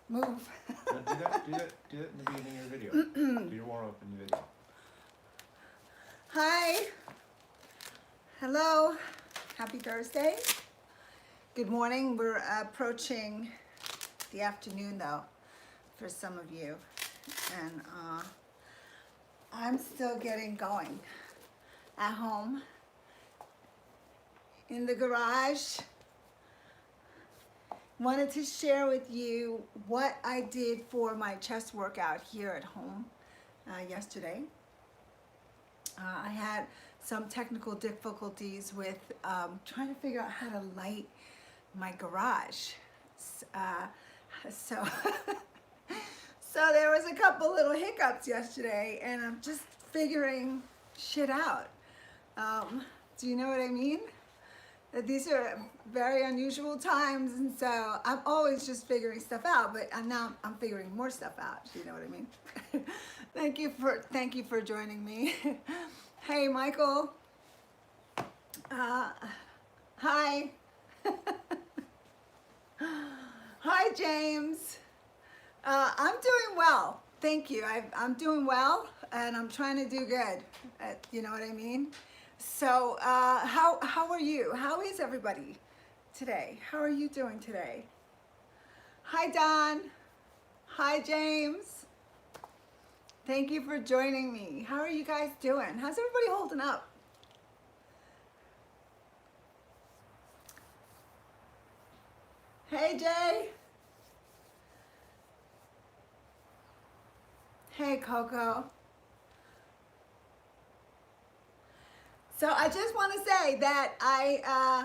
Move. No, do that in the beginning of your video. Do your warm up in the video. Hi. Hello. Happy Thursday. Good morning. We're approaching the afternoon though, for some of you. And I'm still getting going at home, in the garage. Wanted to share with you what I did for my chest workout here at home yesterday. I had some technical difficulties with trying to figure out how to light my garage. So so there was a couple little hiccups yesterday, and I'm just figuring shit out. Do you know what I mean? These are very unusual times, and so I'm always just figuring stuff out, but now I'm figuring more stuff out. You know what I mean? Thank you for joining me. Hey, Michael. Hi. Hi, James. I'm doing well. Thank you. I'm doing well, and I'm trying to do good. You know what I mean? So, how are you? How is everybody today? How are you doing today? Hi, Don. Hi, James. Thank you for joining me. How are you guys doing? How's everybody holding up? Hey, Jay. Hey, Coco. So I just want to say that I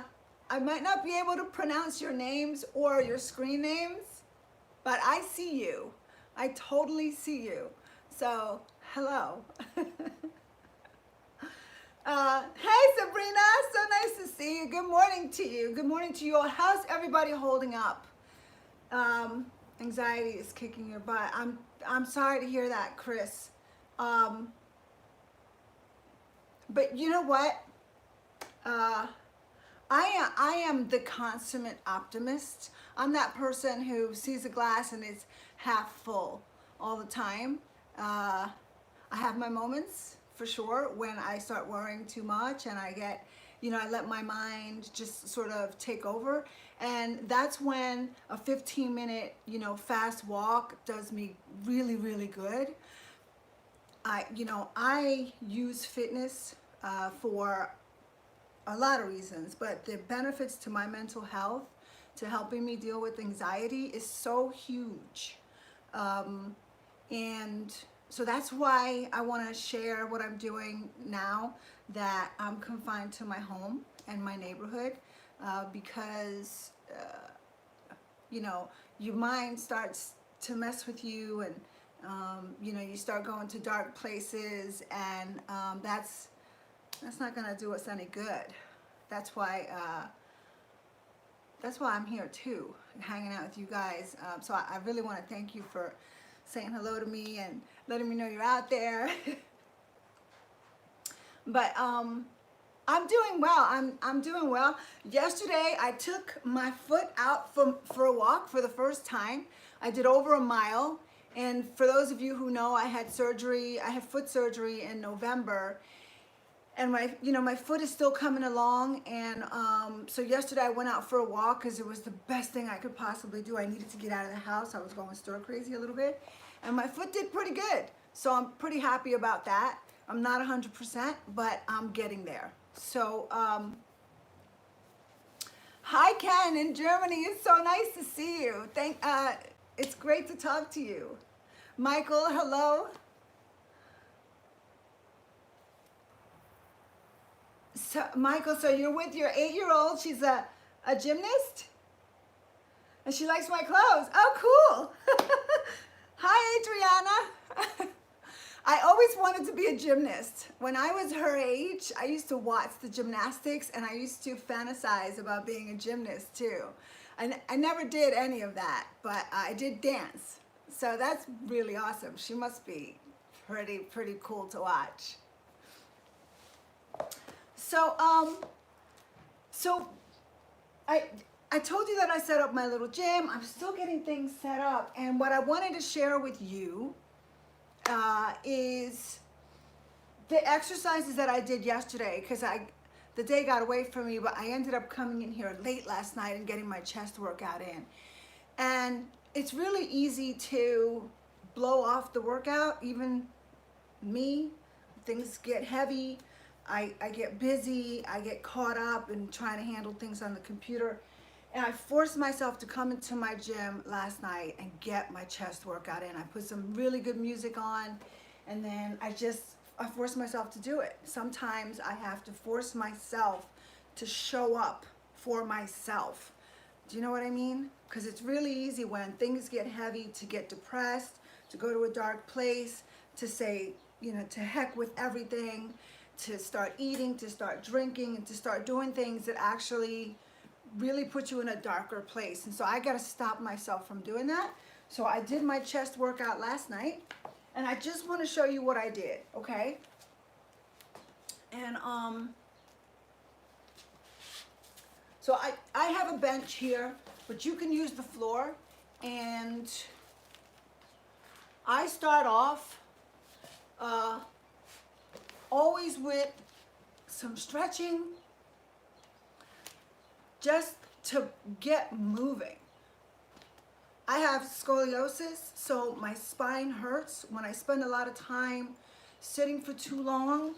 might not be able to pronounce your names or your screen names, but I see you. I totally see you. So, hello. Hey, Sabrina, so nice to see you. Good morning to you. Good morning to you all. How's everybody holding up? Anxiety is kicking your butt. I'm sorry to hear that, Chris. But you know what? I am the consummate optimist. I'm that person who sees a glass and it's half full all the time. I have my moments for sure when I start worrying too much and I get, I let my mind just sort of take over. And that's when a 15-minute, fast walk does me really, really good. I use fitness for a lot of reasons, but the benefits to my mental health, to helping me deal with anxiety, is so huge. And so that's why I want to share what I'm doing now that I'm confined to my home and my neighborhood, because your mind starts to mess with you, and you start going to dark places, and that's not gonna do us any good. That's why I'm here too, hanging out with you guys. So I really want to thank you for saying hello to me and letting me know you're out there. But I'm doing well. I'm doing well. Yesterday I took my foot out for a walk for the first time. I did over a mile. And for those of you who know, I had foot surgery in November. And my foot is still coming along. And so yesterday I went out for a walk because it was the best thing I could possibly do. I needed to get out of the house. I was going stir crazy a little bit. And my foot did pretty good. So I'm pretty happy about that. I'm not 100%, but I'm getting there. So, hi Ken in Germany. It's so nice to see you. It's great to talk to you. Michael, hello. So, Michael, so you're with your 8-year-old. She's a gymnast? And she likes my clothes. Oh, cool. Hi, Adriana. I always wanted to be a gymnast. When I was her age, I used to watch the gymnastics, and I used to fantasize about being a gymnast too. I never did any of that, but I did dance. So that's really awesome. She must be pretty cool to watch. So I told you that I set up my little gym. I'm still getting things set up. And what I wanted to share with you is the exercises that I did yesterday, because the day got away from me, but I ended up coming in here late last night and getting my chest workout in. And it's really easy to blow off the workout. Even me, things get heavy. I get busy. I get caught up in trying to handle things on the computer. And I forced myself to come into my gym last night and get my chest workout in. I put some really good music on, and then I forced myself to do it. Sometimes I have to force myself to show up for myself. Do you know what I mean? Because it's really easy when things get heavy to get depressed, to go to a dark place, to say, you know, to heck with everything, to start eating, to start drinking, and to start doing things that actually really put you in a darker place. And so I got to stop myself from doing that. So I did my chest workout last night, and I just want to show you what I did, okay? And so I have a bench here, but you can use the floor. And I start off always with some stretching, just to get moving. I have scoliosis, so my spine hurts. When I spend a lot of time sitting for too long,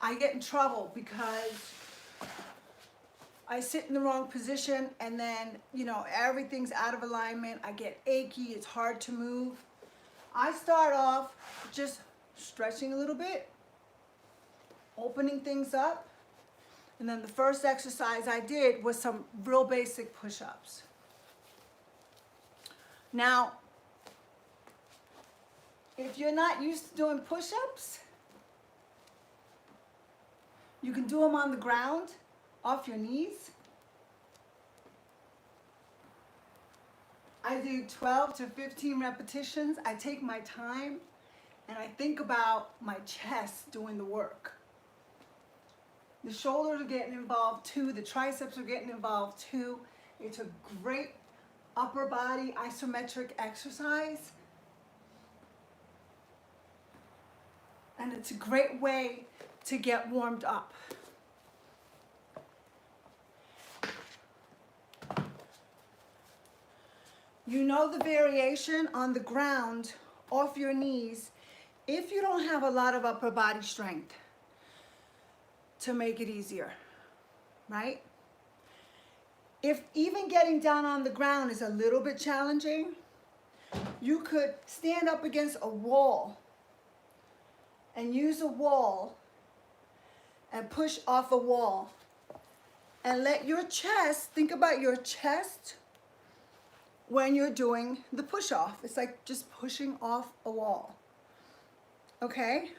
I get in trouble because I sit in the wrong position, and then, you know, everything's out of alignment. I get achy, it's hard to move. I start off just stretching a little bit, opening things up. And then the first exercise I did was some real basic push-ups. Now, if you're not used to doing push-ups, you can do them on the ground, off your knees. I do 12 to 15 repetitions. I take my time, and I think about my chest doing the work. The shoulders are getting involved too. The triceps are getting involved too. It's a great upper body isometric exercise. And it's a great way to get warmed up. You know the variation on the ground off your knees if you don't have a lot of upper body strength to make it easier, right? If even getting down on the ground is a little bit challenging, you could stand up against a wall and use a wall and push off a wall and let your chest, think about your chest when you're doing the push off. It's like just pushing off a wall, okay?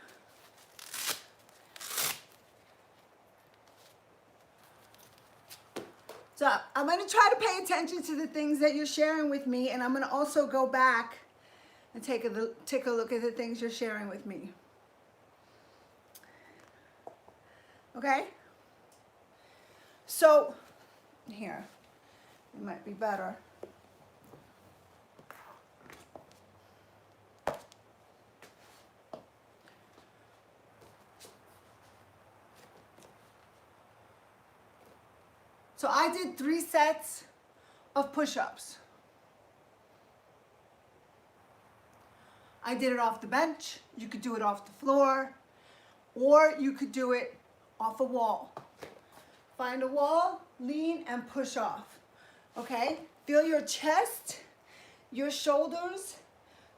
So I'm going to try to pay attention to the things that you're sharing with me, and I'm going to also go back and take a look at the things you're sharing with me. Okay? So, here, it might be better. So I did 3 sets of push-ups. I did it off the bench. You could do it off the floor, or you could do it off a wall. Find a wall, lean, and push off. Okay? Feel your chest, your shoulders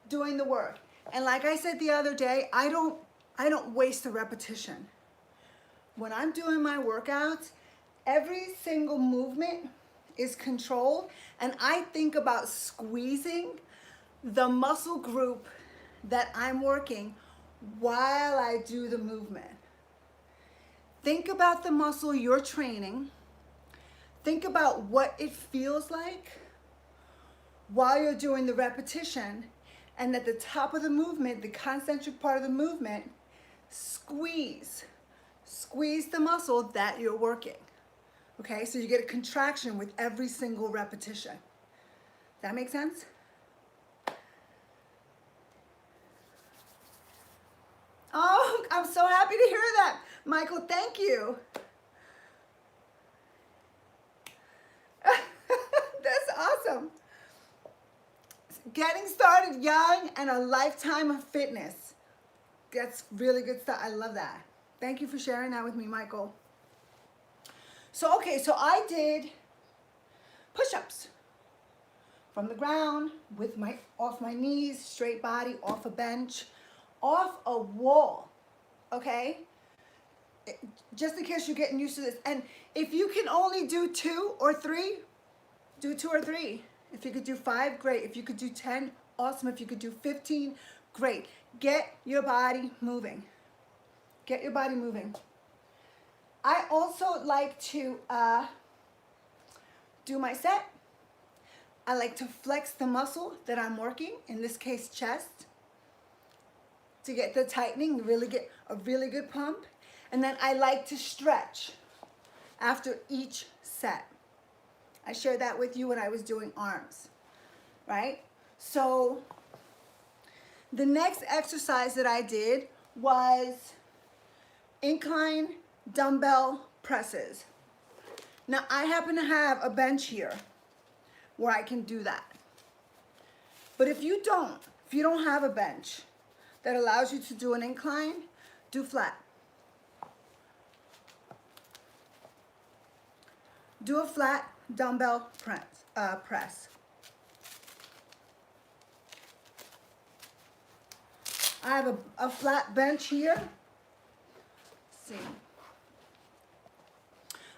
doing the work. And like I said the other day, I don't waste a repetition. When I'm doing my workouts, every single movement is controlled, and I think about squeezing the muscle group that I'm working while I do the movement. Think about the muscle you're training. Think about what it feels like while you're doing the repetition, and at the top of the movement, the concentric part of the movement, squeeze the muscle that you're working. Okay, so you get a contraction with every single repetition. That make sense? Oh, I'm so happy to hear that. Michael, thank you. That's awesome. Getting started young and a lifetime of fitness. That's really good stuff. I love that. Thank you for sharing that with me, Michael. So, okay, so I did push-ups from the ground with off my knees, straight body, off a bench, off a wall, okay? Just in case you're getting used to this. And if you can only do 2 or 3, do 2 or 3. If you could do 5, great. If you could do 10, awesome. If you could do 15, great. Get your body moving. Get your body moving. I also like to do my set. I like to flex the muscle that I'm working, in this case chest, to get the tightening, really get a really good pump. And then I like to stretch after each set. I shared that with you when I was doing arms, right? So the next exercise that I did was incline dumbbell presses. Now I happen to have a bench here where I can do that. But if you don't have a bench that allows you to do an incline, do flat. Do a flat dumbbell press. I have a flat bench here. Let's see.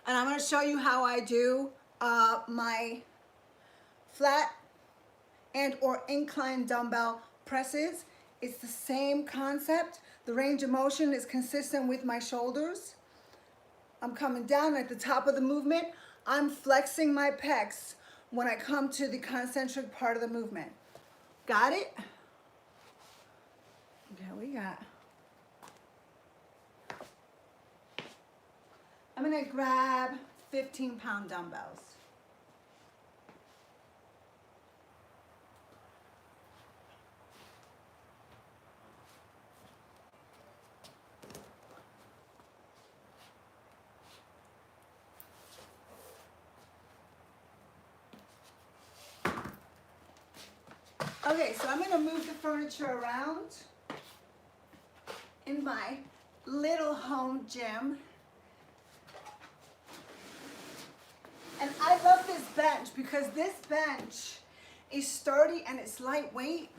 And I'm going to show you how I do my flat and or incline dumbbell presses. It's the same concept. The range of motion is consistent with my shoulders. I'm coming down at the top of the movement. I'm flexing my pecs when I come to the concentric part of the movement. Got it? Okay, we got. I'm gonna grab 15-pound dumbbells. Okay, so I'm going to move the furniture around in my little home gym. And I love this bench because this bench is sturdy and it's lightweight,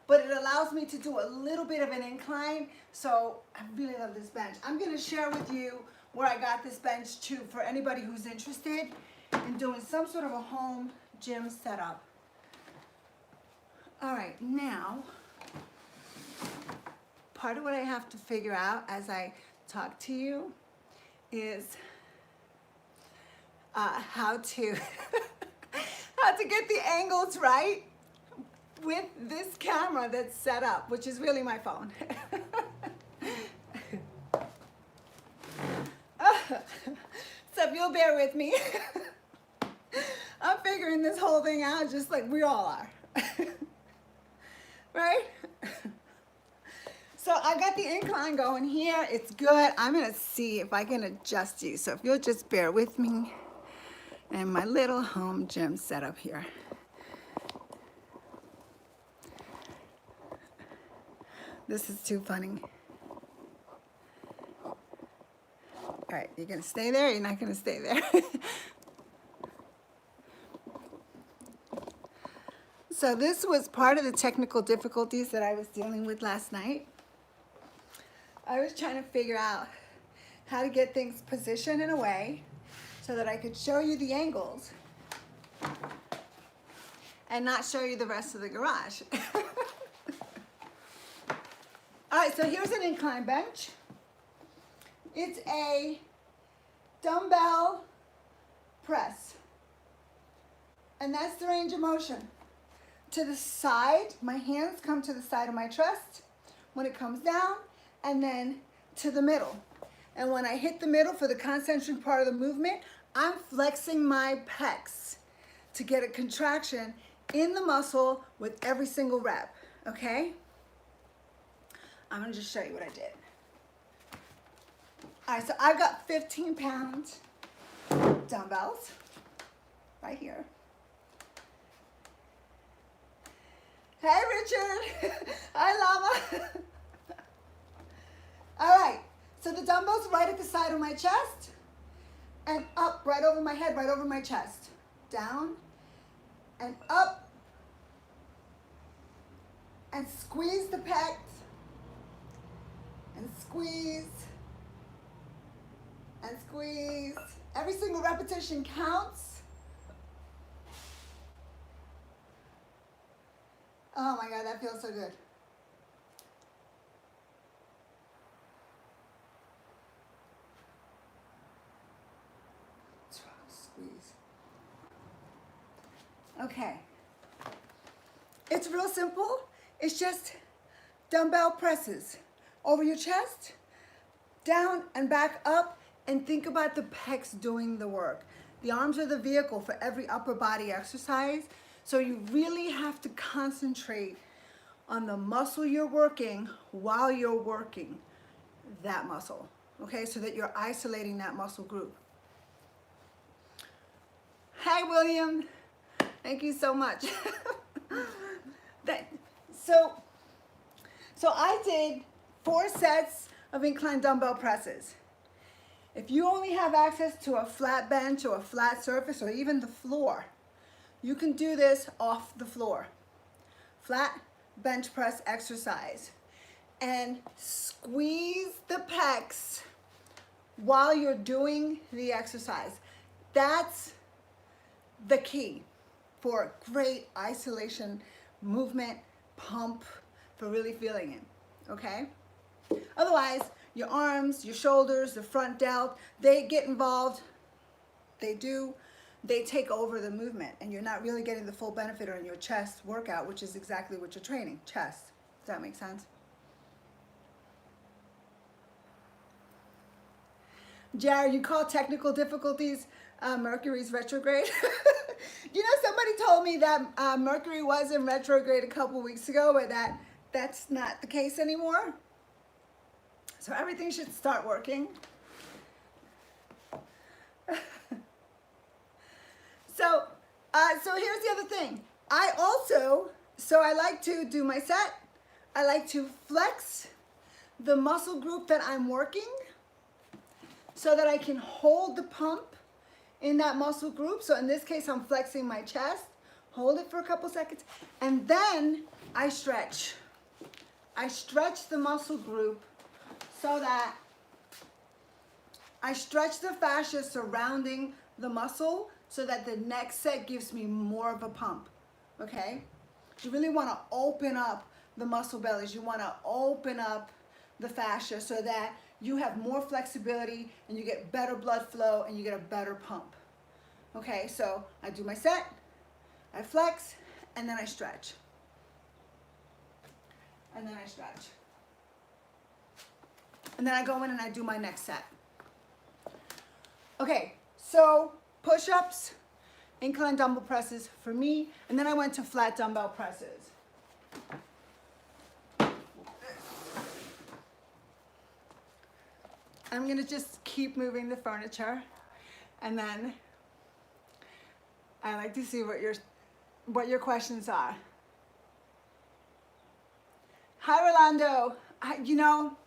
but it allows me to do a little bit of an incline. So I really love this bench. I'm going to share with you where I got this bench too for anybody who's interested in doing some sort of a home gym setup. All right, now, part of what I have to figure out as I talk to you is how to get the angles right with this camera that's set up, which is really my phone. So if you'll bear with me, I'm figuring this whole thing out just like we all are. Right? So I got the incline going here. It's good. I'm going to see if I can adjust you. So if you'll just bear with me and my little home gym setup here. This is too funny. All right, you're going to stay there? You're not going to stay there? So this was part of the technical difficulties that I was dealing with last night. I was trying to figure out how to get things positioned in a way so that I could show you the angles and not show you the rest of the garage. All right, so here's an incline bench. It's a dumbbell press. And that's the range of motion. To the side, my hands come to the side of my chest when it comes down, and then to the middle. And when I hit the middle for the concentric part of the movement, I'm flexing my pecs to get a contraction in the muscle with every single rep, okay? I'm gonna just show you what I did. All right, so I've got 15-pound dumbbells right here. Hey, Richard. Hi, Llama. All right, so the dumbbell's right at the side of my chest and up, right over my head, right over my chest. Down and up and squeeze the pecs and squeeze and squeeze. Every single repetition counts. Oh my God, that feels so good. Squeeze. Okay. It's real simple. It's just dumbbell presses over your chest, down and back up, and think about the pecs doing the work. The arms are the vehicle for every upper body exercise, so you really have to concentrate on the muscle you're working while you're working that muscle, okay? So that you're isolating that muscle group. Hi, William. Thank you so much. So I did 4 sets of incline dumbbell presses. If you only have access to a flat bench or a flat surface or even the floor, you can do this off the floor. Flat bench press exercise. And squeeze the pecs while you're doing the exercise. That's the key for great isolation, movement, pump, for really feeling it, okay? Otherwise, your arms, your shoulders, the front delt, they get involved. They take over the movement, and you're not really getting the full benefit on your chest workout, which is exactly what you're training, chest. Does that make sense? Jared, you call technical difficulties Mercury's retrograde? You know, somebody told me that Mercury was in retrograde a couple weeks ago, but that's not the case anymore. So everything should start working. So here's the other thing. I like to do my set. I like to flex the muscle group that I'm working so that I can hold the pump in that muscle group. So in this case, I'm flexing my chest, hold it for a couple seconds, and then I stretch. I stretch the muscle group so that I stretch the fascia surrounding the muscle so that the next set gives me more of a pump, okay? You really wanna open up the muscle bellies. You wanna open up the fascia so that you have more flexibility and you get better blood flow and you get a better pump. Okay, so I do my set, I flex, and then I stretch. And then I stretch. And then I go in and I do my next set. Okay, so push-ups, incline dumbbell presses for me, and then I went to flat dumbbell presses. I'm gonna just keep moving the furniture, and then I like to see what your questions are. Hi, Rolando. You know,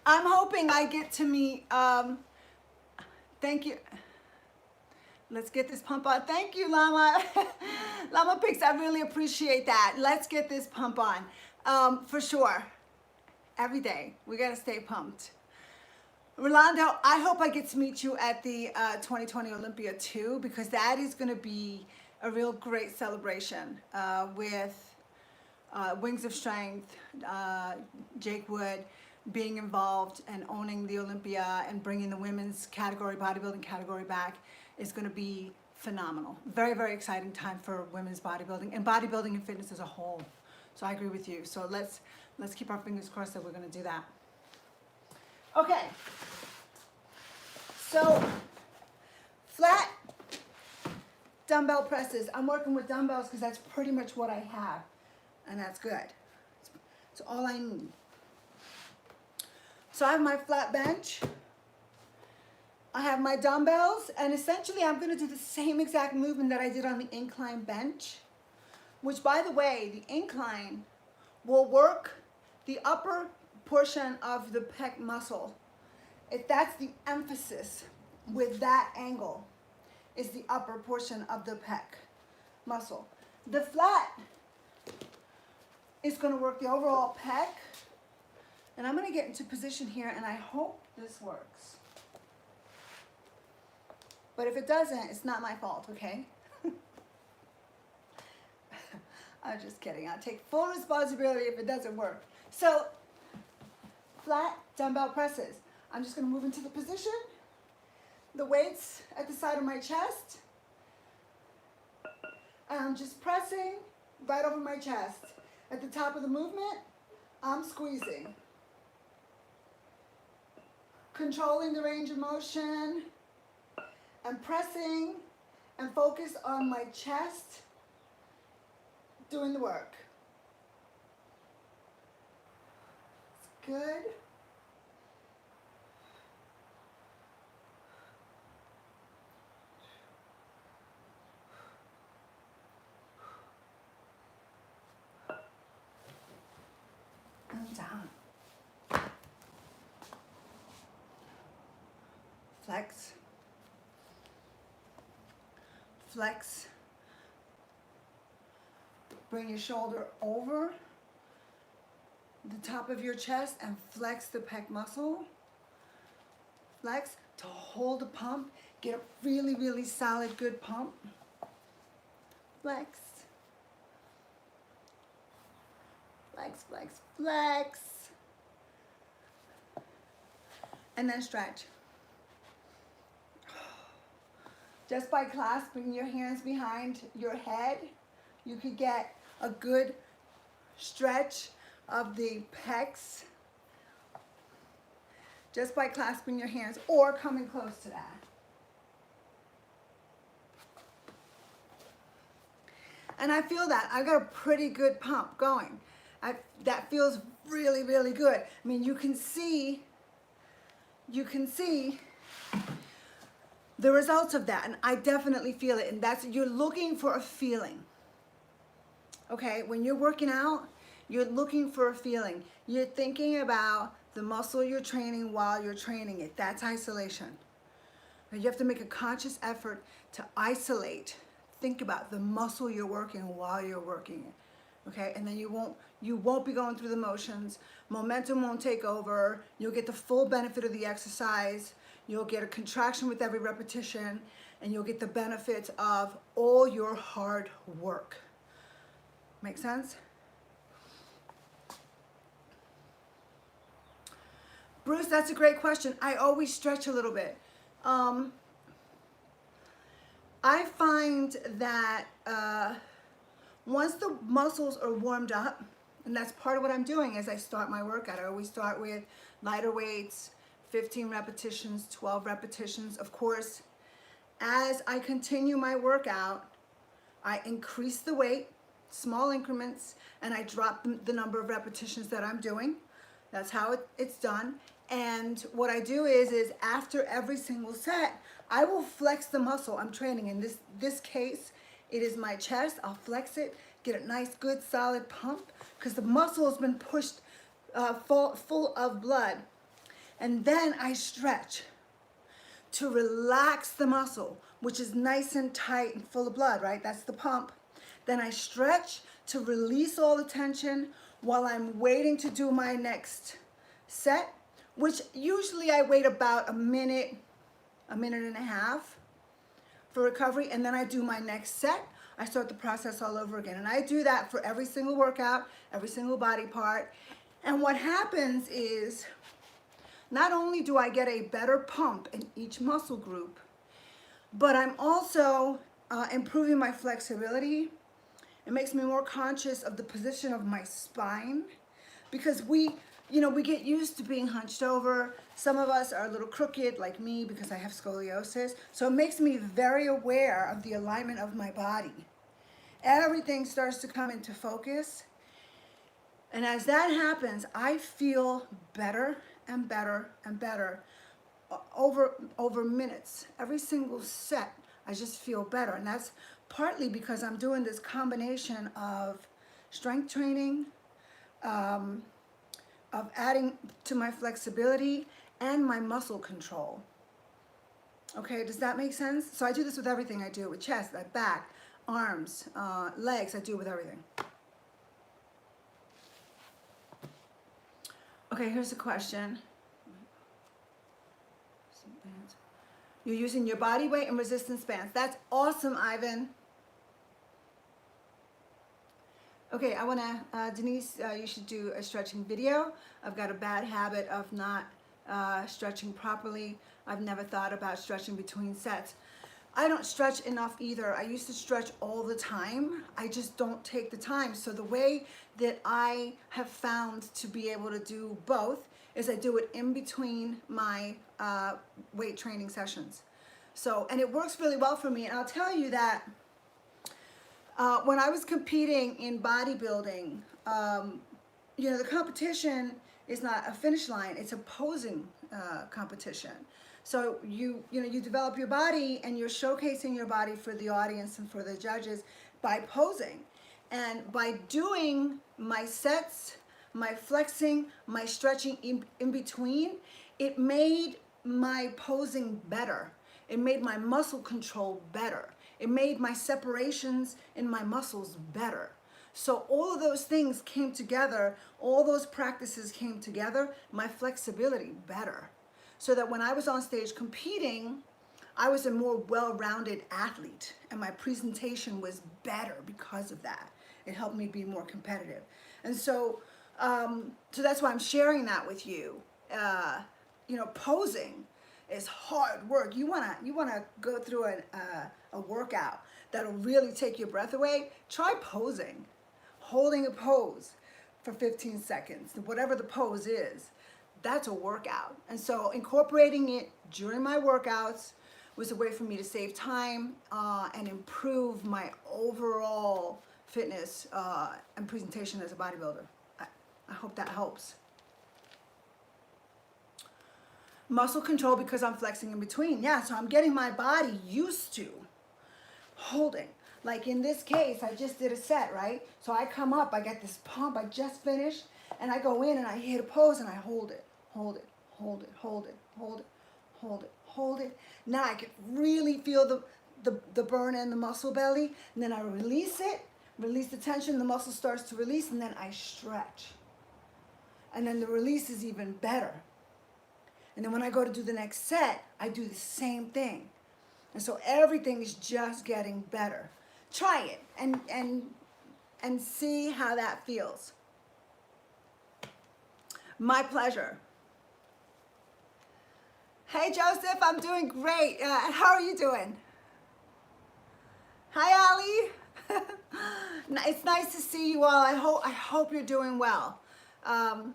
I'm hoping I get to meet. Thank you. Let's get this pump on. Thank you, Llama. Llama Pix, I really appreciate that. Let's get this pump on, for sure. Every day, we gotta stay pumped. Rolando, I hope I get to meet you at the 2020 Olympia too, because that is gonna be a real great celebration with Wings of Strength, Jake Wood being involved and owning the Olympia and bringing the women's category, bodybuilding category back is gonna be phenomenal. Very, very exciting time for women's bodybuilding and bodybuilding and fitness as a whole. So I agree with you. So let's keep our fingers crossed that we're gonna do that. Okay. So, flat dumbbell presses. I'm working with dumbbells because that's pretty much what I have. And that's good. It's all I need. So I have my flat bench. I have my dumbbells. And essentially I'm going to do the same exact movement that I did on the incline bench. Which, by the way, the incline will work the upper portion of the pec muscle. If that's the emphasis with that angle, is the upper portion of the pec muscle. The flat is going to work the overall pec. And I'm going to get into position here, and I hope this works. But if it doesn't, it's not my fault, okay? I'm just kidding. I'll take full responsibility if it doesn't work. So, flat dumbbell presses. I'm just going to move into the position. The weight's at the side of my chest. And I'm just pressing right over my chest. At the top of the movement, I'm squeezing. Controlling the range of motion. And pressing and focus on my chest. Doing the work. It's good. And down. Flex. Flex. Bring your shoulder over the top of your chest and flex the pec muscle. Flex to hold the pump. Get a really, really solid, good pump. Flex. Flex, flex, flex. And then stretch. Just by clasping your hands behind your head, you could get a good stretch of the pecs just by clasping your hands or coming close to that. And I feel that. I got a pretty good pump going. That feels really, really good. I mean, you can see the results of that, and I definitely feel it. And that's, you're looking for a feeling. Okay, when you're working out, you're looking for a feeling. You're thinking about the muscle you're training while you're training it. That's isolation. You have to make a conscious effort to isolate. Think about the muscle you're working while you're working it. Okay, and then you won't be going through the motions. Momentum won't take over. You'll get the full benefit of the exercise. You'll get a contraction with every repetition, and you'll get the benefits of all your hard work. Make sense? Bruce, that's a great question. I always stretch a little bit. I find that once the muscles are warmed up, and that's part of what I'm doing as I start my workout. I always start with lighter weights, 15 repetitions, 12 repetitions. Of course, as I continue my workout, I increase the weight, small increments, and I drop the number of repetitions that I'm doing. That's how it's done. And what I do is after every single set, I will flex the muscle I'm training. In this case, it is my chest. I'll flex it, get a nice, good, solid pump, because the muscle has been pushed full of blood. And then I stretch to relax the muscle, which is nice and tight and full of blood, right? That's the pump. Then I stretch to release all the tension while I'm waiting to do my next set, which usually I wait about a minute and a half for recovery, and then I do my next set. I start the process all over again. And I do that for every single workout, every single body part. And what happens is, not only do I get a better pump in each muscle group, but I'm also improving my flexibility. It makes me more conscious of the position of my spine, because you know, we get used to being hunched over. Some of us are a little crooked like me because I have scoliosis. So it makes me very aware of the alignment of my body. Everything starts to come into focus. And as that happens, I feel better and better and better over minutes. Every single set, I just feel better. And that's partly because I'm doing this combination of strength training, of adding to my flexibility and my muscle control. Okay, does that make sense? So I do this with everything I do, with chest, back, arms, legs, I do with everything. Okay, here's a question. You're using your body weight and resistance bands. That's awesome, Ivan. Okay, I wanna, Denise, you should do a stretching video. I've got a bad habit of not stretching properly. I've never thought about stretching between sets. I don't stretch enough either. I used to stretch all the time. I just don't take the time. So the way that I have found to be able to do both is I do it in between my weight training sessions. So, and it works really well for me. And I'll tell you that when I was competing in bodybuilding, you know, the competition is not a finish line, it's a posing competition. So you develop your body and you're showcasing your body for the audience and for the judges by posing. And by doing my sets, my flexing, my stretching in between, it made my posing better. It made my muscle control better. It made my separations in my muscles better. So all of those things came together, all those practices came together, my flexibility better. So that when I was on stage competing, I was a more well-rounded athlete and my presentation was better because of that. It helped me be more competitive. And so, so that's why I'm sharing that with you. You know, posing is hard work. You wanna go through a workout that'll really take your breath away. Try posing, holding a pose for 15 seconds, whatever the pose is. That's a workout. And so incorporating it during my workouts was a way for me to save time and improve my overall fitness and presentation as a bodybuilder. I hope that helps. Muscle control because I'm flexing in between. Yeah, so I'm getting my body used to holding. Like in this case, I just did a set, right? So I come up, I get this pump, I just finished, and I go in and I hit a pose and I hold it, hold it, hold it, hold it, hold it, hold it, hold it. Now I can really feel the burn in the muscle belly, and then I release it, release the tension, the muscle starts to release, and then I stretch. And then the release is even better. And then when I go to do the next set, I do the same thing. And so everything is just getting better. Try it and see how that feels. My pleasure. Hey Joseph, I'm doing great. How are you doing? Hi Ali. It's nice to see you all. I hope you're doing well. Hi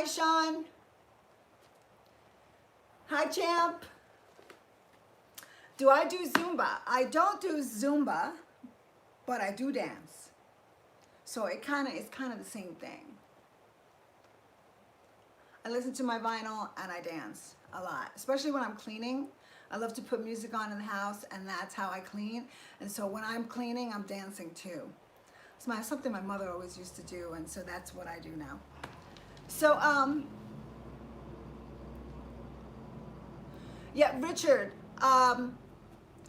Sean. Hi Champ. Do I do Zumba? I don't do Zumba, but I do dance. So it's kind of the same thing. I listen to my vinyl and I dance a lot, especially when I'm cleaning. I love to put music on in the house, and that's how I clean. And so when I'm cleaning, I'm dancing too. It's something my mother always used to do, and so that's what I do now. So yeah, Richard,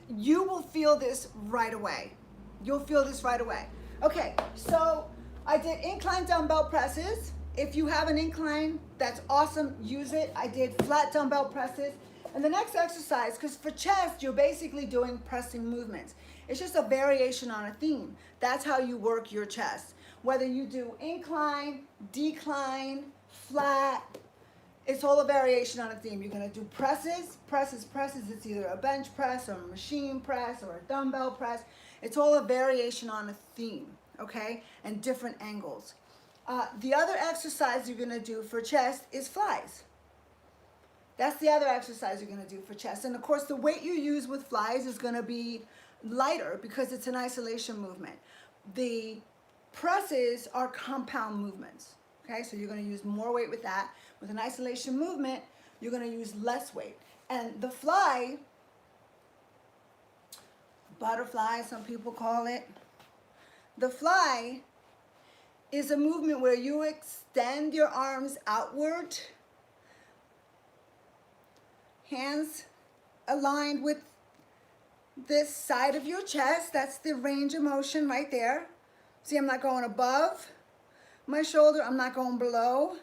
you will feel this right away. You'll feel this right away. Okay, so I did incline dumbbell presses. If you have an incline, that's awesome, use it. I did flat dumbbell presses. And the next exercise, because for chest, you're basically doing pressing movements. It's just a variation on a theme. That's how you work your chest. Whether you do incline, decline, flat, it's all a variation on a theme. You're gonna do presses. It's either a bench press or a machine press or a dumbbell press. It's all a variation on a theme, okay? And different angles. The other exercise you're gonna do for chest is flies. That's the other exercise you're gonna do for chest. And of course, the weight you use with flies is gonna be lighter because it's an isolation movement. The presses are compound movements, okay? So you're gonna use more weight with that. With an isolation movement, you're gonna use less weight. And the fly, butterfly, some people call it, the fly is a movement where you extend your arms outward, hands aligned with this side of your chest. That's the range of motion right there. See, I'm not going above my shoulder. I'm not going below.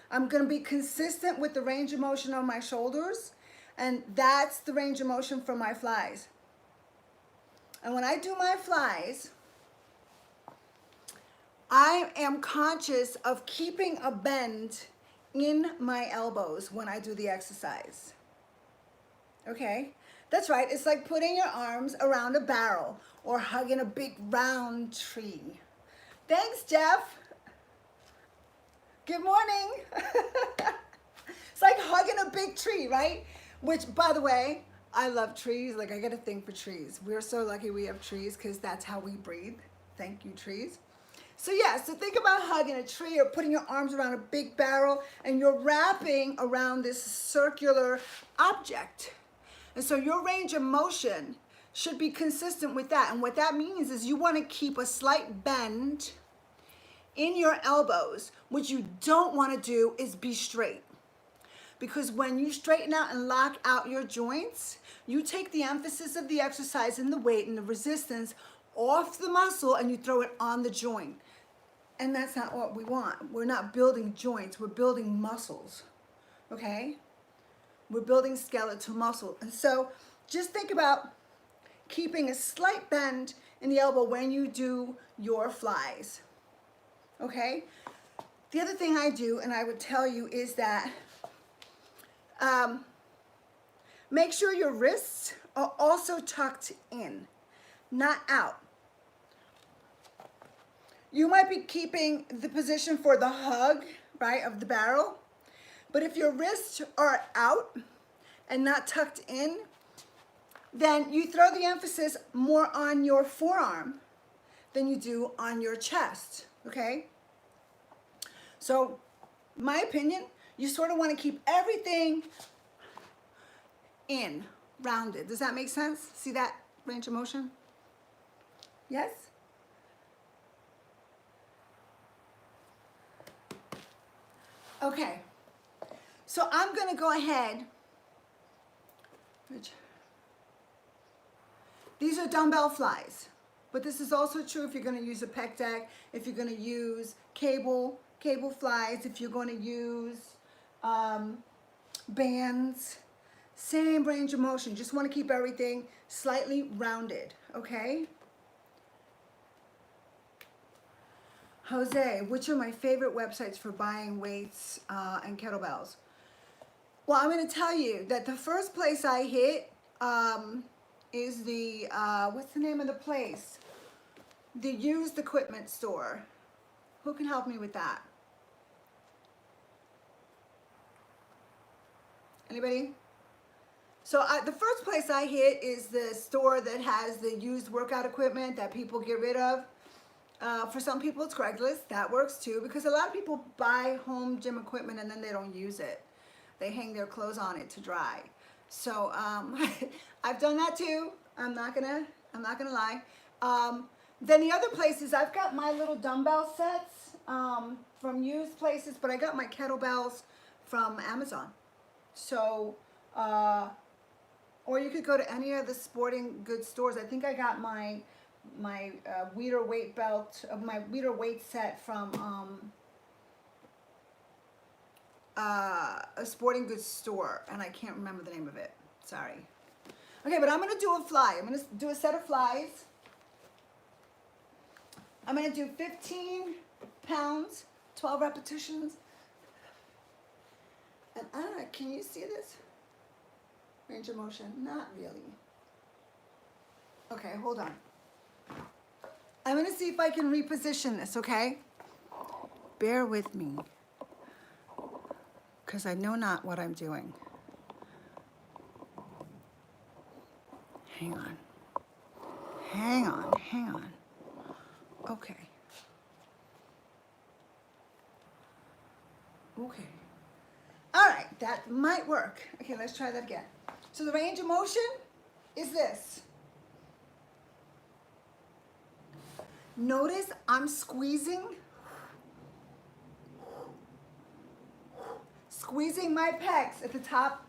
I'm going to be consistent with the range of motion of my shoulders. And that's the range of motion for my flies. And when I do my flies, I am conscious of keeping a bend in my elbows when I do the exercise. Okay? That's right. It's like putting your arms around a barrel or hugging a big round tree. Thanks, Jeff. Good morning. It's like hugging a big tree, right? Which, by the way, I love trees. Like, I get a thing for trees. We're so lucky we have trees because that's how we breathe. Thank you, trees. So yeah, so think about hugging a tree or putting your arms around a big barrel and you're wrapping around this circular object. And so your range of motion should be consistent with that. And what that means is you want to keep a slight bend in your elbows. What you don't want to do is be straight. Because when you straighten out and lock out your joints, you take the emphasis of the exercise and the weight and the resistance off the muscle and you throw it on the joint. And that's not what we want. We're not building joints, we're building muscles, okay? We're building skeletal muscle. And so just think about keeping a slight bend in the elbow when you do your flies, okay? The other thing I do, and I would tell you, is that make sure your wrists are also tucked in, not out. You might be keeping the position for the hug, right, of the barrel. But if your wrists are out and not tucked in, then you throw the emphasis more on your forearm than you do on your chest, okay? So, my opinion, you sort of want to keep everything in, rounded. Does that make sense? See that range of motion? Yes? Okay, so I'm going to go ahead. These are dumbbell flies, but this is also true if you're going to use a pec deck, if you're going to use cable flies, if you're going to use bands. Same range of motion. Just want to keep everything slightly rounded, okay? Jose, which are my favorite websites for buying weights and kettlebells? Well, I'm going to tell you that the first place I hit is the, what's the name of the place? The used equipment store. Who can help me with that? Anybody? So the first place I hit is the store that has the used workout equipment that people get rid of. For some people it's Craigslist. That works too, because a lot of people buy home gym equipment and then they don't use it. They hang their clothes on it to dry. So I've done that too. I'm not gonna lie. Then the other places, I've got my little dumbbell sets from used places, but I got my kettlebells from Amazon. So, or you could go to any of the sporting goods stores. I think I got my Weider weight belt, my Weider weight set from a sporting goods store, and I can't remember the name of it. Sorry. Okay, but I'm gonna do a fly. I'm gonna do a set of flies. I'm gonna do 15 pounds, 12 repetitions. And I don't know, can you see this? Range of motion, not really. Okay, hold on. I'm gonna see if I can reposition this, okay? bear with me, because I know not what I'm doing. Hang on. Hang on, hang on. Okay. Okay. All right, that might work. Okay, let's try that again. So the range of motion is this. Notice I'm squeezing my pecs at the top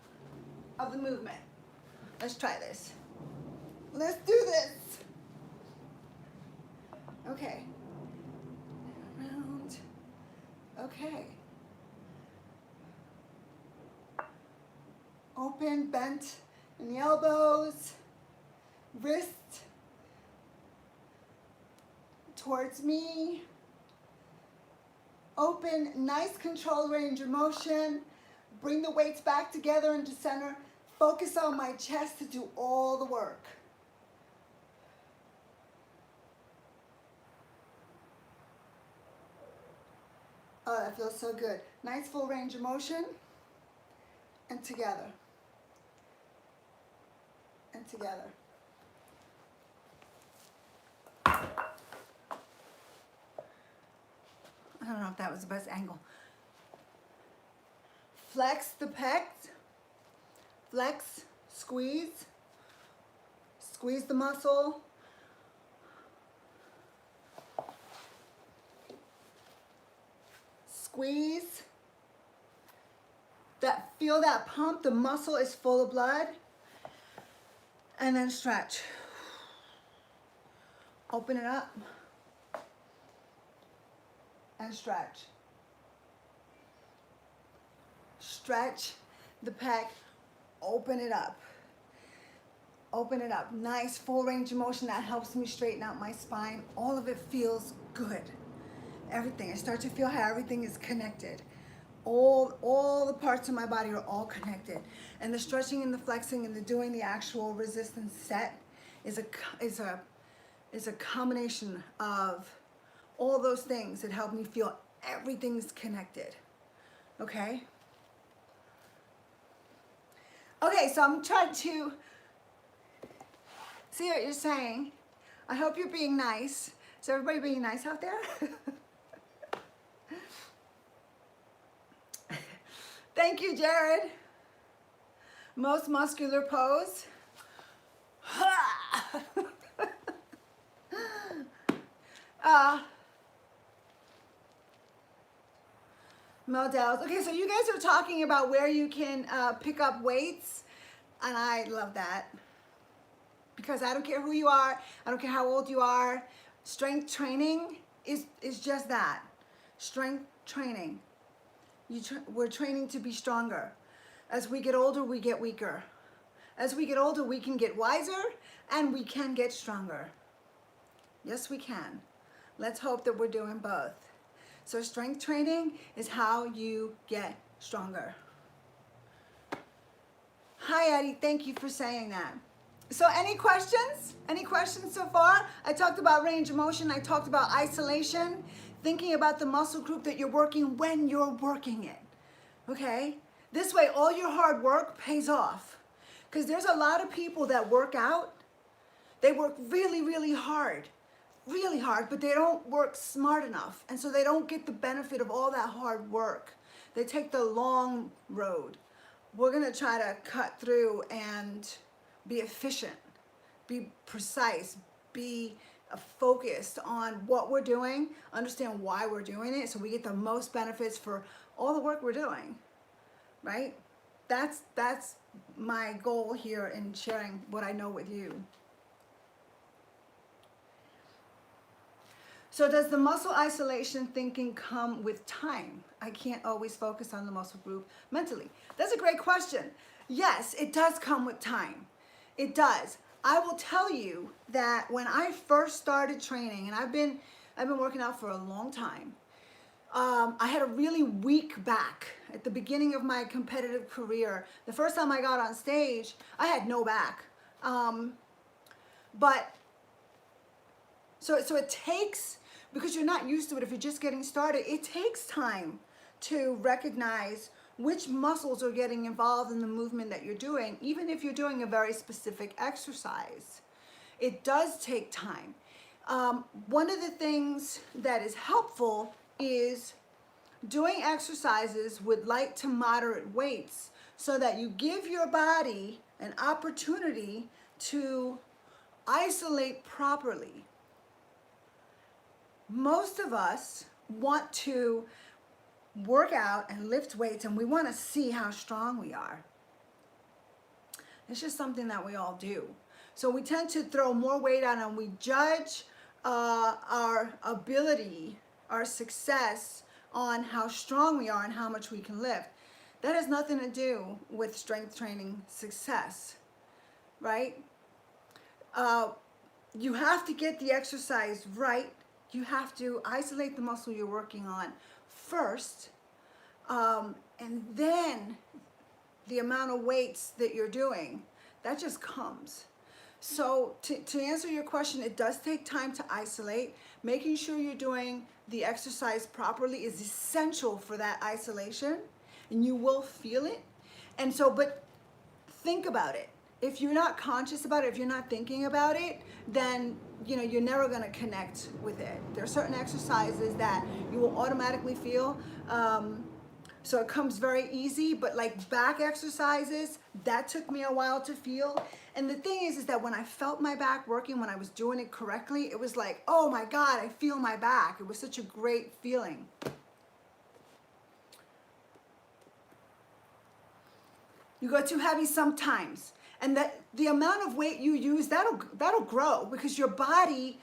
of the movement. Let's try this. Let's do this. Okay. Around. Okay. Open, bent in the elbows, wrist towards me. Open, nice controlled range of motion. Bring the weights back together into center. Focus on my chest to do all the work. Oh, that feels so good. Nice full range of motion. And together. And together. I don't know if that was the best angle. Flex the pecs. Flex, squeeze. Squeeze the muscle. Squeeze. Feel that pump, the muscle is full of blood. And then stretch. Open it up. And stretch. Stretch the pec, open it up. Open it up. Nice full range of motion. That helps me straighten out my spine. All of it feels good. Everything. I start to feel how everything is connected. All the parts of my body are all connected. And the stretching and the flexing and the doing the actual resistance set is a combination of all those things that help me feel everything's connected. Okay? Okay, so I'm trying to see what you're saying. I hope you're being nice. Is everybody being nice out there? Thank you, Jared. Most muscular pose. Mel Dowles. Okay, so you guys are talking about where you can pick up weights, and I love that. Because I don't care who you are, I don't care how old you are, strength training is just that. Strength training. We're training to be stronger. As we get older, we get weaker. As we get older, we can get wiser, and we can get stronger. Yes, we can. Let's hope that we're doing both. So strength training is how you get stronger. Hi, Eddie. Thank you for saying that. So any questions? Any questions so far? I talked about range of motion. I talked about isolation, thinking about the muscle group that you're working when you're working it. Okay? This way, all your hard work pays off. Because there's a lot of people that work out. They work really, really hard, but they don't work smart enough. And so they don't get the benefit of all that hard work. They take the long road. We're going to try to cut through and be efficient, be precise, be focused on what we're doing, understand why we're doing it, so we get the most benefits for all the work we're doing, right? That's my goal here in sharing what I know with you. So does the muscle isolation thinking come with time? I can't always focus on the muscle group mentally. That's a great question. Yes, it does come with time. It does. I will tell you that when I first started training, and I've been working out for a long time, I had a really weak back at the beginning of my competitive career. The first time I got on stage, I had no back. So it takes because you're not used to it. If you're just getting started, it takes time to recognize which muscles are getting involved in the movement that you're doing, even if you're doing a very specific exercise. It does take time. One of the things that is helpful is doing exercises with light to moderate weights so that you give your body an opportunity to isolate properly. Most of us want to work out and lift weights, and we want to see how strong we are. It's just something that we all do. So we tend to throw more weight on, and we judge our ability, our success on how strong we are and how much we can lift. That has nothing to do with strength training success, right? You have to get the exercise right. You have to isolate the muscle you're working on first, and then the amount of weights that you're doing, that just comes. So to answer your question, it does take time to isolate. Making sure you're doing the exercise properly is essential for that isolation, and you will feel it. And so, but think about it. If you're not conscious about it, if you're not thinking about it, then you're never going to connect with it. There are certain exercises that you will automatically feel. So it comes very easy, but like back exercises, that took me a while to feel. And the thing is that when I felt my back working, when I was doing it correctly, it was like, oh my God, I feel my back. It was such a great feeling. You go too heavy sometimes. And that the amount of weight you use, that'll grow, because your body,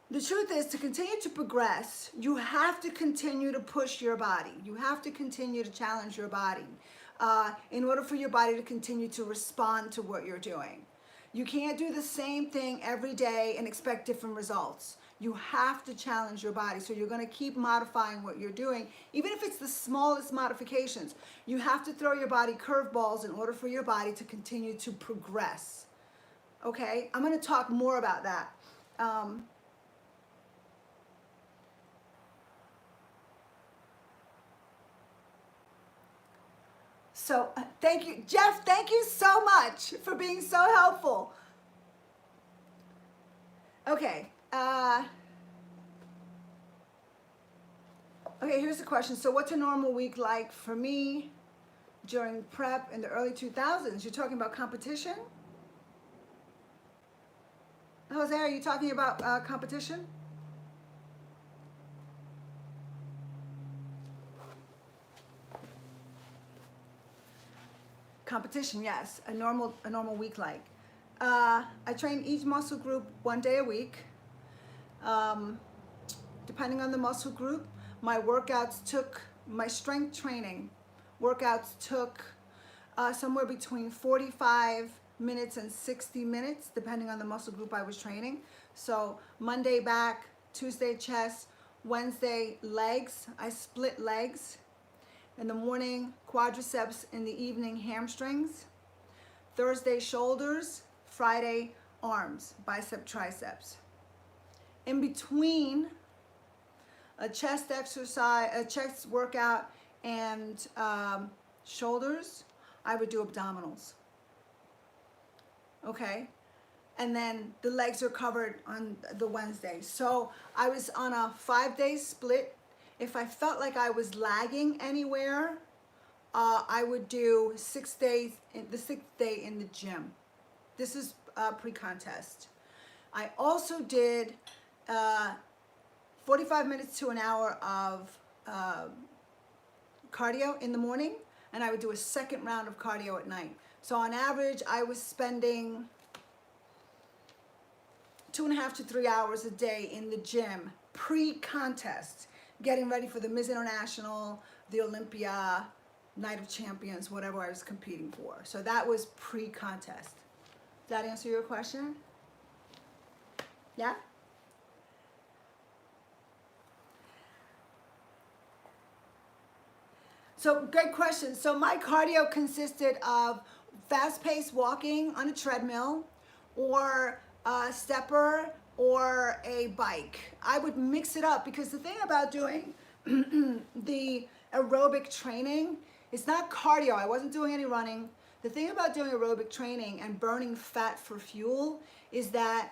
the truth is, to continue to progress, you have to continue to push your body. You have to continue to challenge your body in order for your body to continue to respond to what you're doing. You can't do the same thing every day and expect different results. You have to challenge your body. So you're going to keep modifying what you're doing, even if it's the smallest modifications. You have to throw your body curveballs in order for your body to continue to progress. Okay? I'm going to talk more about that. So thank you, Jeff, thank you so much for being so helpful. Okay. Okay, here's the question. So what's a normal week like for me during prep in the early 2000s? You're talking about competition? Jose, are you talking about competition? Competition, yes. A normal week like. I train each muscle group 1 day a week. Depending on the muscle group, my strength training workouts took somewhere between 45 minutes and 60 minutes, depending on the muscle group I was training. So Monday back, Tuesday chest, Wednesday legs. I split legs. In the morning, quadriceps. In the evening, hamstrings. Thursday, shoulders. Friday, arms, bicep, triceps. In between a chest exercise, a chest workout, and shoulders, I would do abdominals. Okay? And then the legs are covered on the Wednesday. So I was on a 5-day split. If I felt like I was lagging anywhere, I would do 6 days, the 6th day in the gym. This is pre-contest. I also did 45 minutes to an hour of cardio in the morning, and I would do a second round of cardio at night. So on average, I was spending 2.5 to 3 hours a day in the gym pre-contest, getting ready for the Miss International, the Olympia, Night of Champions, whatever I was competing for. So that was pre-contest. Does that answer your question? Yeah? So great question. So my cardio consisted of fast-paced walking on a treadmill, or a stepper, or a bike. I would mix it up because the thing about doing the aerobic training, it's not cardio. I wasn't doing any running. The thing about doing aerobic training and burning fat for fuel is that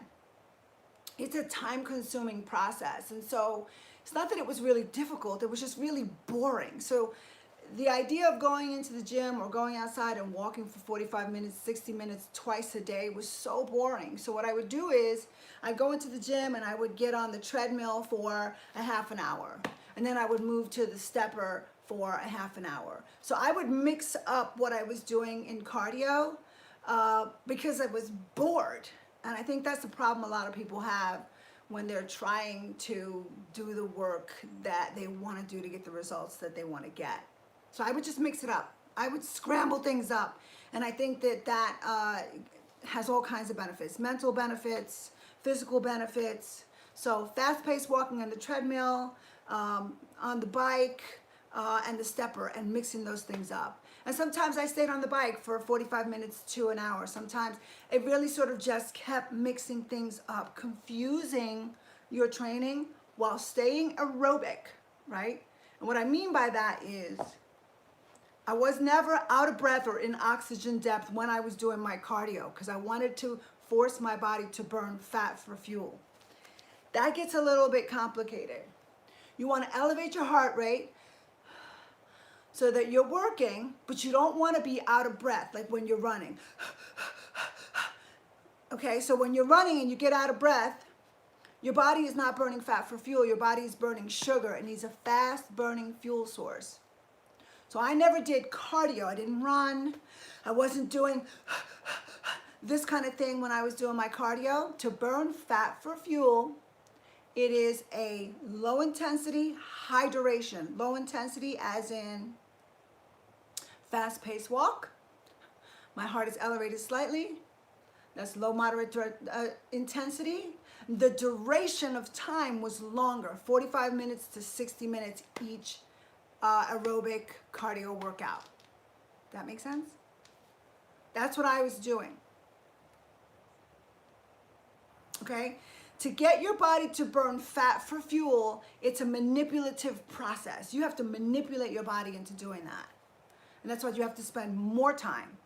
it's a time-consuming process. And so it's not that it was really difficult, it was just really boring. So the idea of going into the gym or going outside and walking for 45 minutes, 60 minutes twice a day was so boring. So what I would do is I'd go into the gym and I would get on the treadmill for a half an hour. And then I would move to the stepper for a half an hour. So I would mix up what I was doing in cardio because I was bored. And I think that's the problem a lot of people have when they're trying to do the work that they want to do to get the results that they want to get. So I would just mix it up. I would scramble things up. And I think that that has all kinds of benefits. Mental benefits, physical benefits. So fast-paced walking on the treadmill, on the bike, and the stepper, and mixing those things up. And sometimes I stayed on the bike for 45 minutes to an hour. Sometimes it really sort of just kept mixing things up, confusing your training while staying aerobic, right? And what I mean by that is I was never out of breath or in oxygen depth when I was doing my cardio because I wanted to force my body to burn fat for fuel. That gets a little bit complicated. You want to elevate your heart rate so that you're working, but you don't want to be out of breath, like when you're running. Okay, so when you're running and you get out of breath, your body is not burning fat for fuel. Your body is burning sugar. It needs a fast-burning fuel source. So I never did cardio. I didn't run. I wasn't doing this kind of thing when I was doing my cardio. To burn fat for fuel, it is a low intensity, high duration. Low intensity as in fast-paced walk. My heart is elevated slightly. That's low moderate intensity. The duration of time was longer, 45 minutes to 60 minutes each aerobic cardio workout. That make sense? That's what I was doing. Okay? To get your body to burn fat for fuel, it's a manipulative process. You have to manipulate your body into doing that. And that's why you have to spend more time.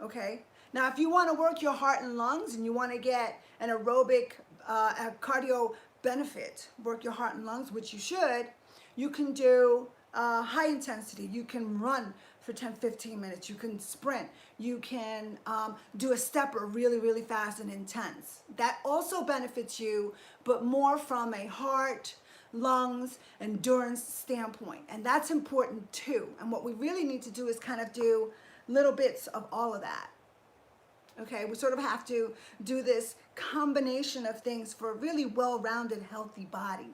Okay? Now, if you want to work your heart and lungs and you want to get an aerobic a cardio benefit, work your heart and lungs, which you should, you can do high intensity. You can run for 10, 15 minutes. You can sprint. You can do a stepper really, really fast and intense. That also benefits you, but more from a heart, lungs, endurance standpoint. And that's important too. And what we really need to do is kind of do little bits of all of that. Okay, we sort of have to do this combination of things for a really well-rounded, healthy body.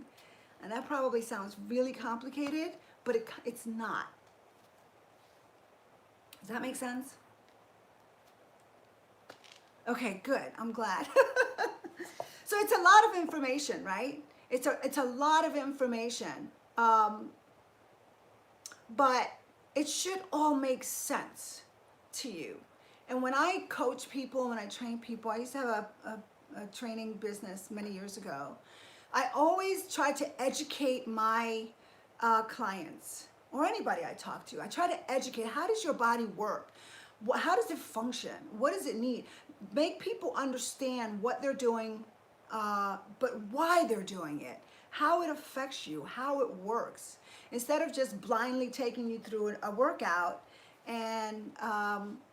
And that probably sounds really complicated, but it's not. Does that make sense? Okay, good. I'm glad. So it's a lot of information, right? It's a lot of information. But it should all make sense to you. And when I coach people, when I train people, I used to have a training business many years ago. I always try to educate my clients or anybody I talk to. I try to educate. How does your body work? How does it function? What does it need? Make people understand what they're doing, but why they're doing it, how it affects you, how it works. Instead of just blindly taking you through a workout and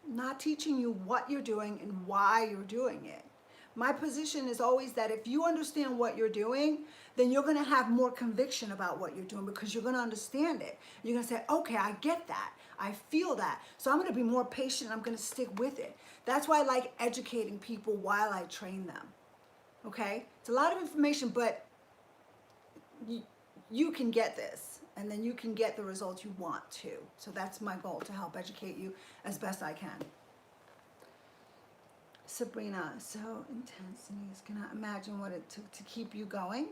not teaching you what you're doing and why you're doing it. My position is always that if you understand what you're doing, then you're going to have more conviction about what you're doing because you're going to understand it. You're going to say, okay, I get that. I feel that. So I'm going to be more patient. I'm going to stick with it. That's why I like educating people while I train them. Okay? It's a lot of information, but you can get this. And then you can get the results you want to. So that's my goal, to help educate you as best I can. Sabrina, so intense. Denise, can I imagine what it took to keep you going?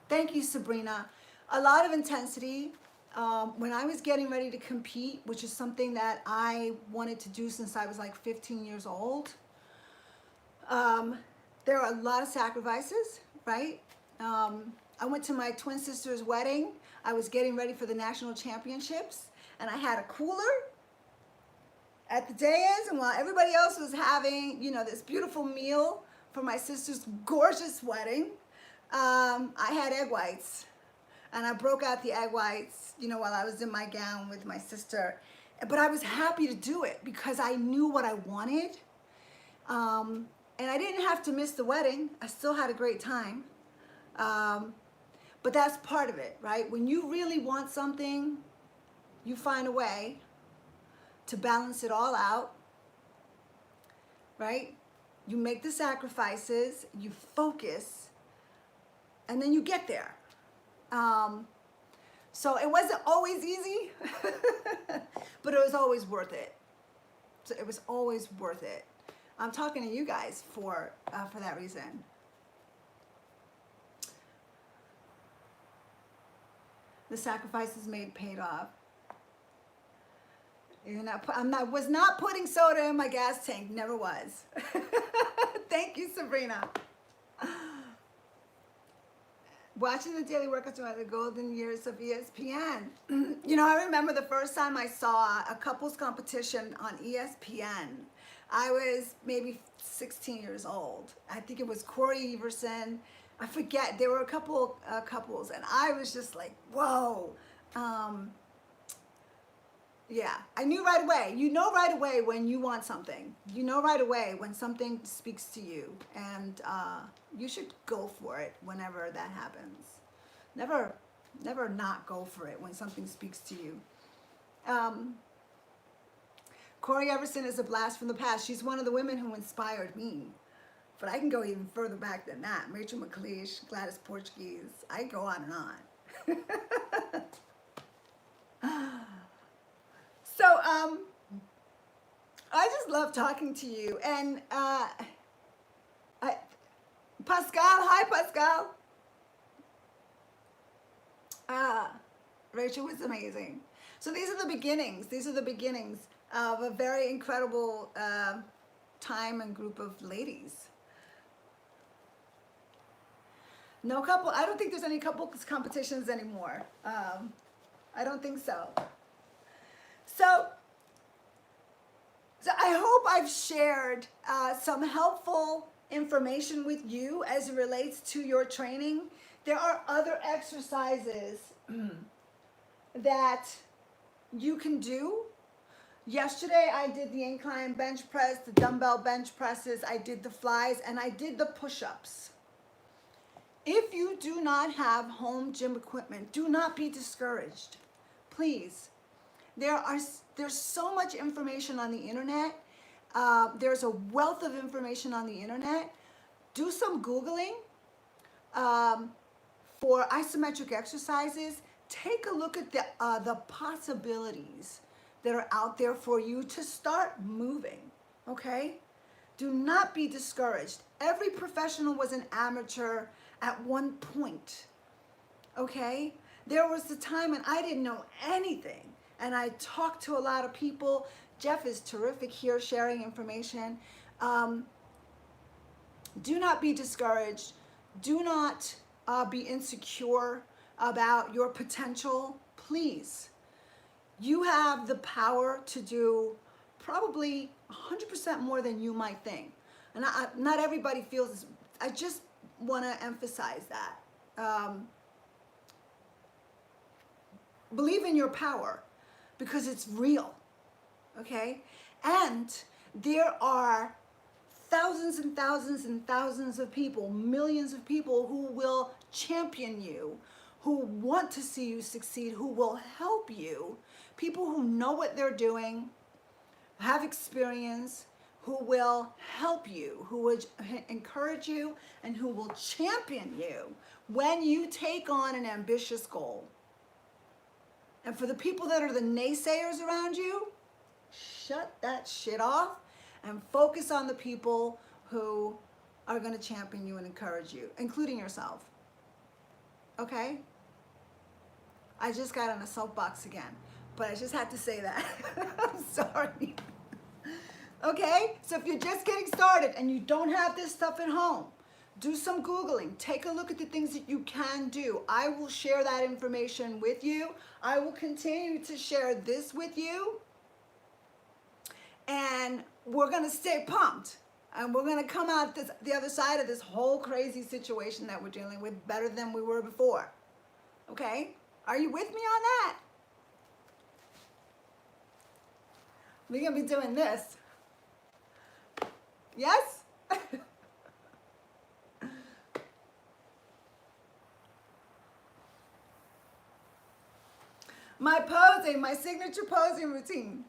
Thank you, Sabrina. A lot of intensity, when I was getting ready to compete, which is something that I wanted to do since I was like 15 years old, there are a lot of sacrifices, right? I went to my twin sister's wedding. I was getting ready for the national championships, and I had a cooler at the dais, and while everybody else was having, this beautiful meal for my sister's gorgeous wedding, I had egg whites. And I broke out the egg whites, while I was in my gown with my sister. But I was happy to do it because I knew what I wanted. And I didn't have to miss the wedding. I still had a great time. But that's part of it, right? When you really want something, you find a way to balance it all out, right? You make the sacrifices, you focus, and then you get there. So it wasn't always easy, but it was always worth it. So it was always worth it. I'm talking to you guys for that reason. The sacrifices made paid off. Was not putting soda in my gas tank. Never was. Thank you, Sabrina. Watching the daily workouts throughout the golden years of ESPN. I remember the first time I saw a couples competition on ESPN. I was maybe 16 years old. I think it was Corey Everson. I forget. There were a couple couples, and I was just like, whoa. Yeah, I knew right away. You know right away when you want something. You know right away when something speaks to you, and you should go for it whenever that happens. Never not go for it when something speaks to you. Corey Everson is a blast from the past. She's one of the women who inspired me. But I can go even further back than that. Rachel McLeish, Gladys Portuguese. I go on and on. So, I just love talking to you. And Pascal, hi Pascal. Rachel was amazing. So these are the beginnings. These are the beginnings of a very incredible time and group of ladies. No couple, I don't think there's any couples competitions anymore. I don't think so. So I hope I've shared some helpful information with you as it relates to your training. There are other exercises that you can do. Yesterday I did the incline bench press, the dumbbell bench presses, I did the flies, and I did the push-ups. If you do not have home gym equipment, do not be discouraged. Please. There's so much information on the internet. There's a wealth of information on the internet. Do some Googling for isometric exercises. Take a look at the possibilities that are out there for you to start moving, okay? Do not be discouraged. Every professional was an amateur at one point, okay? There was a time when I didn't know anything, and I talked to a lot of people. Jeff is terrific here sharing information. Do not be discouraged. Do not be insecure about your potential. Please. You have the power to do probably 100% more than you might think. And not everybody feels this. I just want to emphasize that. Believe in your power because it's real, okay? And there are thousands and thousands and thousands of people, millions of people who will champion you, who want to see you succeed, who will help you, people who know what they're doing, have experience, who will help you, who would encourage you, and who will champion you when you take on an ambitious goal. And for the people that are the naysayers around you, shut that shit off and focus on the people who are going to champion you and encourage you, including yourself. Okay? I just got on a soapbox again, but I just had to say that. I'm sorry. Okay, so if you're just getting started and you don't have this stuff at home, do some Googling. Take a look at the things that you can do. I will share that information with you. I will continue to share this with you. And we're going to stay pumped. And we're going to come out the other side of this whole crazy situation that we're dealing with better than we were before. Okay? Are you with me on that? We're going to be doing this. Yes? My posing, my signature posing routine.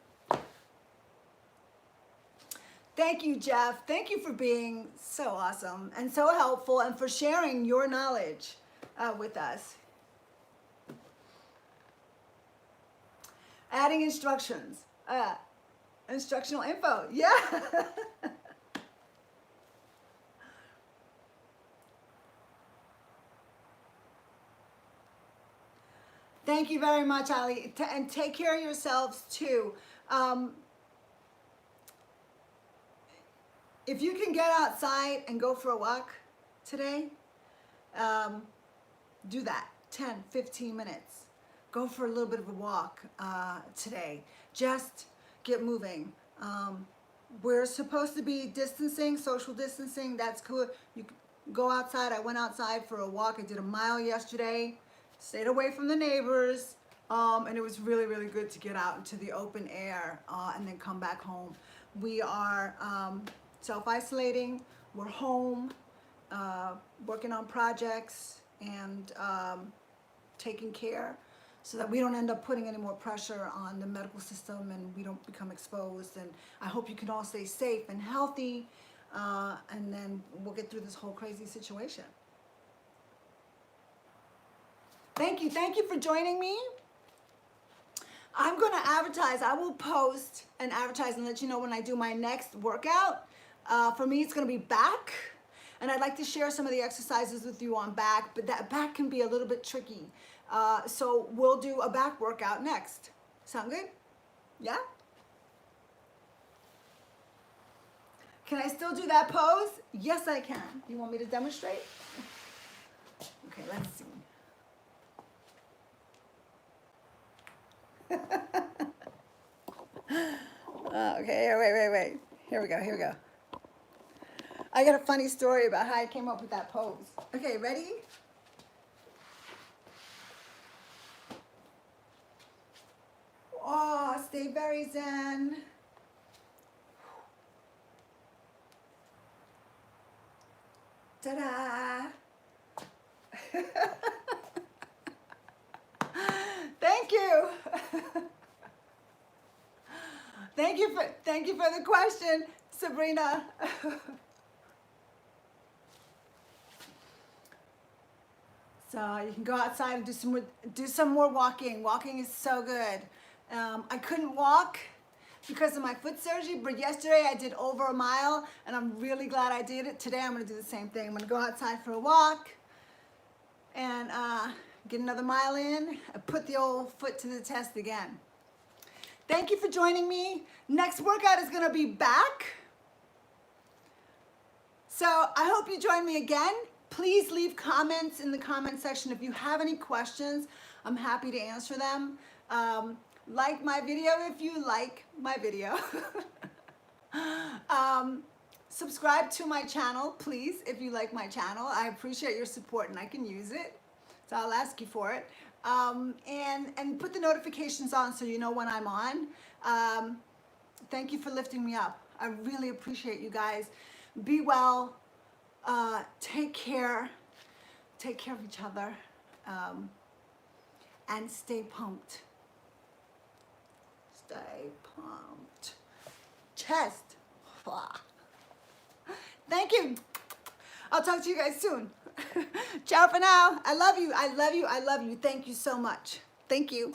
Thank you, Jeff. Thank you for being so awesome and so helpful and for sharing your knowledge with us. Adding instructions. Instructional info. Yeah. Thank you very much, Ali. And take care of yourselves too. If you can get outside and go for a walk today, do that. 10, 15 minutes. Go for a little bit of a walk today. Just get moving. We're supposed to be distancing, social distancing. That's good. You go outside. I went outside for a walk. I did a mile yesterday. Stayed away from the neighbors, and it was really, really good to get out into the open air and then come back home. We are self-isolating. We're home, working on projects and taking care so that we don't end up putting any more pressure on the medical system and we don't become exposed. And I hope you can all stay safe and healthy, and then we'll get through this whole crazy situation. Thank you for joining me. I'm gonna advertise. I will post and advertise and let you know when I do my next workout. For me, it's gonna be back. And I'd like to share some of the exercises with you on back, but that back can be a little bit tricky. So we'll do a back workout next. Sound good? Yeah? Can I still do that pose? Yes, I can. You want me to demonstrate? Okay, let's see. Okay, wait. Here we go. I got a funny story about how I came up with that pose. Okay, ready? Oh, stay very zen. Ta-da! Thank you. Thank you for the question, Sabrina. So you can go outside and do some more walking. Walking is so good. I couldn't walk because of my foot surgery, but yesterday I did over a mile, and I'm really glad I did it. Today I'm going to do the same thing. I'm going to go outside for a walk and get another mile in and put the old foot to the test again. Thank you for joining me. Next workout is going to be back. So I hope you join me again. Please leave comments in the comment section if you have any questions. I'm happy to answer them. Like my video if you like my video. Subscribe to my channel, please, if you like my channel. I appreciate your support and I can use it, so I'll ask you for it. And put the notifications on so you know when I'm on. Thank you for lifting me up. I really appreciate you guys. Be well. Take care of each other, and stay pumped. Stay pumped. Chest. Thank you. I'll talk to you guys soon. Ciao for now. I love you. Thank you so much. Thank you.